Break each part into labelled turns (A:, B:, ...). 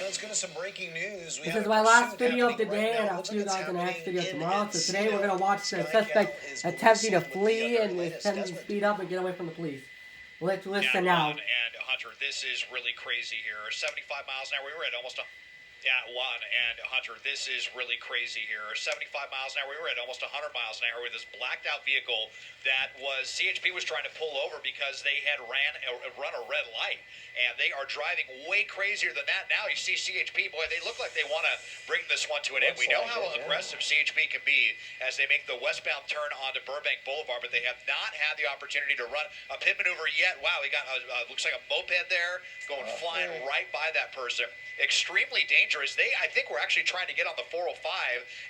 A: Let's go to some breaking news.
B: This is my last video of the day, and I'll see you guys in the next video tomorrow. So today we're going to watch the suspect attempting to flee and attempting to speed up and get away from the police. Let's listen now.
C: And Hunter, this is really crazy here. 75 miles an hour. We were at almost Hunter, this is really crazy here. 75 miles an hour. We were at almost 100 miles an hour with this blacked out vehicle that was CHP was trying to pull over because they had run a red light, and they are driving way crazier than that. Now you see CHP, boy, they look like they want to bring this one to an end. We know how aggressive CHP can be as they make the westbound turn onto Burbank Boulevard, but they have not had the opportunity to run a pit maneuver yet. Wow, we got looks like a moped there going flying right by that person. Extremely dangerous. I think we're actually trying to get on the 405,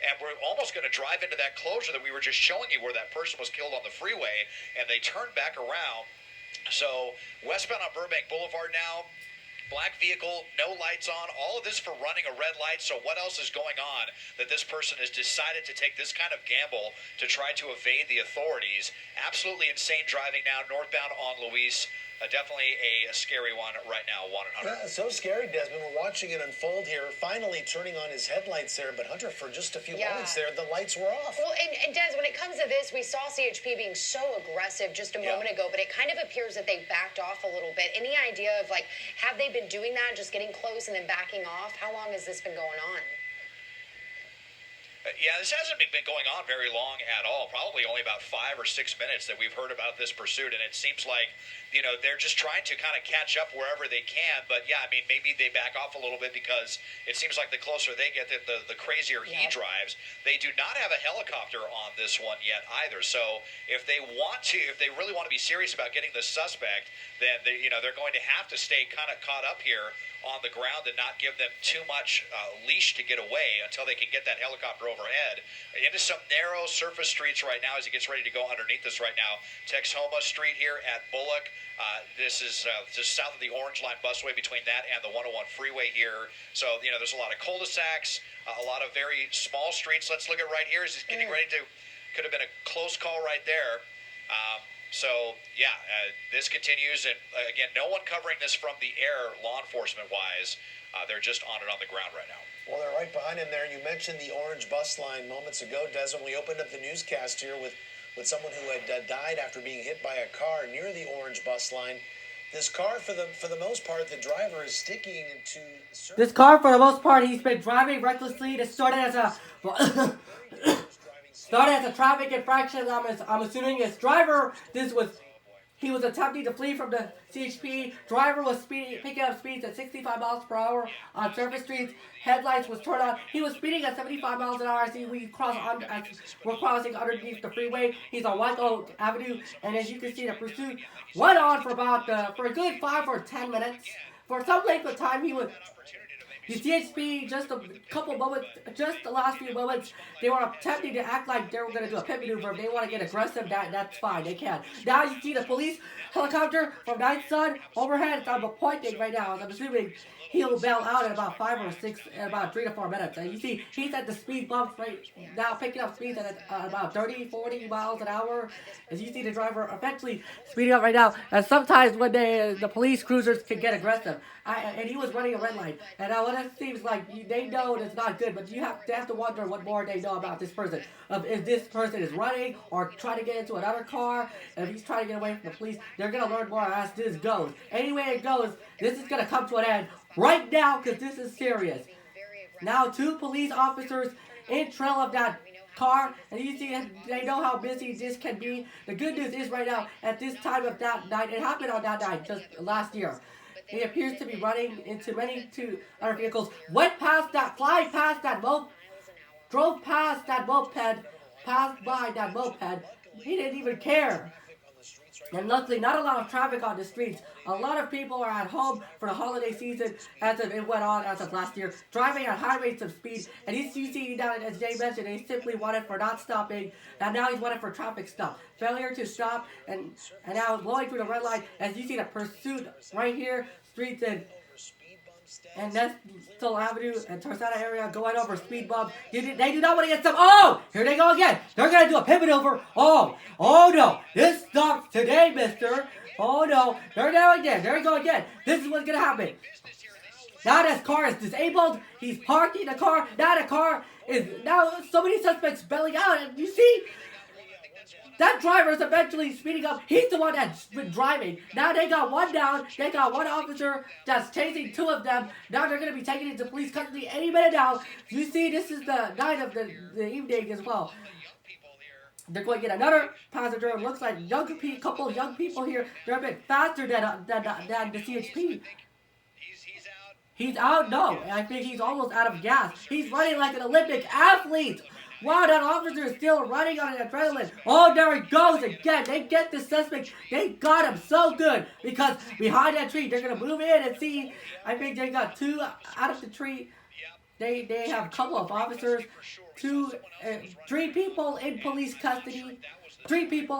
C: and we're almost going to drive into that closure that we were just showing you where that person was killed on the freeway, and they turned back around. So westbound on Burbank Boulevard now. Black vehicle, no lights on, all of this for running a red light. So what else is going on that this person has decided to take this kind of gamble to try to evade the authorities? Absolutely insane driving now, northbound on Luis. Definitely a scary one right now, 100.
A: So scary, Desmond. We're watching it unfold here, finally turning on his headlights there. But Hunter, for just a few moments there, the lights were off.
D: Well, and Des, when it comes to this, we saw CHP being so aggressive just a moment ago, but it kind of appears that they backed off a little bit. Any idea of, like, have they been doing that, just getting close and then backing off? How long has this been going on?
C: Yeah, this hasn't been going on very long at all. Probably only about 5 or 6 minutes that we've heard about this pursuit, and it seems like, they're just trying to kind of catch up wherever they can. But yeah, I mean, maybe they back off a little bit because it seems like the closer they get, the crazier he drives. They do not have a helicopter on this one yet either. So if they really want to be serious about getting the suspect, then they're going to have to stay kind of caught up here on the ground and not give them too much leash to get away until they can get that helicopter overhead. Into some narrow surface streets right now as he gets ready to go underneath us right now. Texhoma Street here at Bullock. This is just south of the Orange Line busway between that and the 101 freeway here. So, there's a lot of cul-de-sacs, a lot of very small streets. Let's look at right here as he's getting ready to, could have been a close call right there. This continues, and again, no one covering this from the air, law enforcement-wise. They're just on it on the ground right now.
A: Well, they're right behind him there. You mentioned the orange bus line moments ago, Des, when we opened up the newscast here with someone who had died after being hit by a car near the orange bus line. This car, for the most part, the driver is sticking to...
B: This car, for the most part, he's been driving recklessly. It started as a... started as a traffic infraction. I'm assuming his driver, he was attempting to flee from the CHP. Driver was picking up speeds at 65 miles per hour on surface streets. Headlights was turned on. He was speeding at 75 miles an hour as we're crossing underneath the freeway. He's on White Oak Avenue, and as you can see, the pursuit went on for a good 5 or 10 minutes. For some length of time, the CHP, just a couple moments, just the last few moments, they were attempting to act like they were going to do a pit maneuver. If they want to get aggressive, that's fine, they can. Now you see the police helicopter from Ninth Sun overhead. It's on pointing right now. I'm assuming he'll bail out in about 3 to 4 minutes. And you see he's at the speed bumps right now, picking up speeds at about 30, 40 miles an hour. As you see the driver eventually speeding up right now. And sometimes when the police cruisers can get aggressive. And he was running a red light. And now what it seems like, they know it's not good, but they have to wonder what more they know about this person. If this person is running or trying to get into another car, if he's trying to get away from the police, they're going to learn more as this goes. Anyway it goes, this is going to come to an end right now because this is serious. Now 2 police officers in trail of that car, and you see they know how busy this can be. The good news is right now, at this time of that night, it happened on that night just last year. He appears to be running into two other vehicles, went past that, flying past that drove past that moped, passed by that moped. He didn't even care. And luckily, not a lot of traffic on the streets. A lot of people are at home for the holiday season as it went on as of last year, driving at high rates of speed. And you see now, as Jay mentioned, he simply wanted for not stopping, and now he's wanted for traffic stop. Failure to stop, and now blowing through the red light. As you see the pursuit right here, streets and that's still Avenue and Tarsana area going over speed bumps. They do not want to get some. Oh, here they go again. They're going to do a pivot over. Oh no. This stops today, mister. Oh no. There they go again. There we go again. This is what's going to happen. Now this car is disabled. He's parking the car. Now the car is so many suspects bailing out. And you see, that driver is eventually speeding up. He's the one that's been driving. Now they got one down. They got one officer that's chasing two of them. Now they're going to be taken into police custody any minute now. You see, this is the night of the evening as well. They're going to get another passenger. It looks like couple of young people here. They're a bit faster than the CHP. He's out? No. I think he's almost out of gas. He's running like an Olympic athlete. Wow, that officer is still running on an adrenaline. Oh, there he goes again. They get the suspect. They got him so good because behind that tree, they're going to move in and see. I think they got two out of the tree. They have a couple of officers, three people in police custody. Three people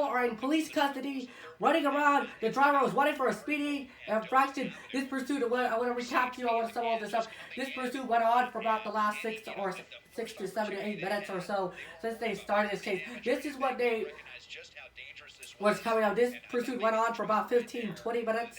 B: are in police custody, running around. The driver was wanted for a speeding infraction. This pursuit, I want to recap to you on some of this stuff. This pursuit went on for about the last 6 to 7 to 8 minutes or so since they started this chase. This is what was coming out. This pursuit went on for about 15-20 minutes.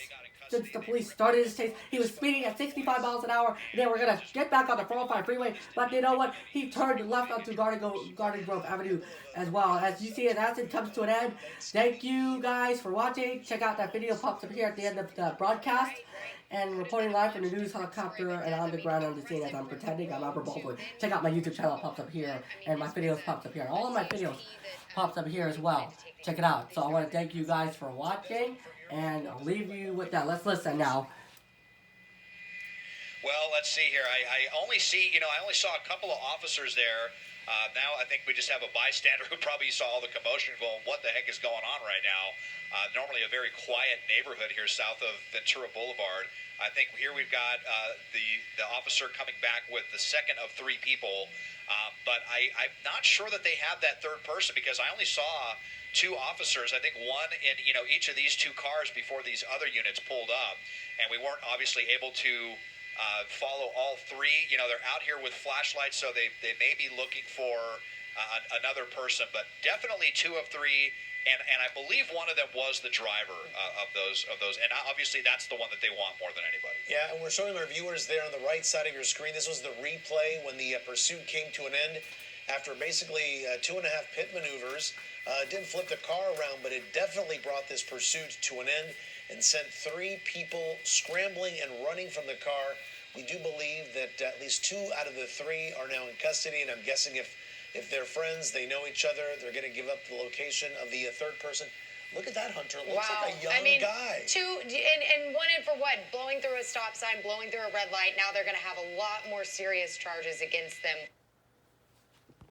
B: Since the police started his chase, he was speeding at 65 miles an hour, and they were going to get back on the 405 freeway, but you know what? He turned left onto Garden Grove Avenue as well. As you see, as it comes to an end, thank you guys for watching. Check out that video pops up here at the end of the broadcast. And reporting live from the news helicopter and on the ground on the scene as I'm pretending I'm Albert.E.Baldwin. Check out my YouTube channel, pops up here, and my videos pops up here. All of my videos pops up here as well. Check it out. So I want to thank you guys for watching. And I'll leave you with that. Let's listen now.
C: Well, let's see here. I only saw a couple of officers there. Now I think we just have a bystander who probably saw all the commotion going, what the heck is going on right now? Normally a very quiet neighborhood here south of Ventura Boulevard. I think here we've got the officer coming back with the second of 3 people. But I'm not sure that they have that third person because I only saw 2 officers, I think one in each of these 2 cars before these other units pulled up, and we weren't obviously able to follow all 3. They're out here with flashlights, so they may be looking for another person, but definitely 2 of 3, and I believe one of them was the driver of those, and obviously that's the one that they want more than anybody.
A: Yeah, and we're showing our viewers there on the right side of your screen. This was the replay when the pursuit came to an end after basically 2.5 pit maneuvers. Didn't flip the car around, but it definitely brought this pursuit to an end and sent 3 people scrambling and running from the car. We do believe that at least 2 out of the 3 are now in custody, and I'm guessing if they're friends, they know each other, they're going to give up the location of the third person. Look at that, Hunter. Looks like a young guy.
D: 2 and wanted for what? Blowing through a stop sign, blowing through a red light. Now they're going to have a lot more serious charges against them.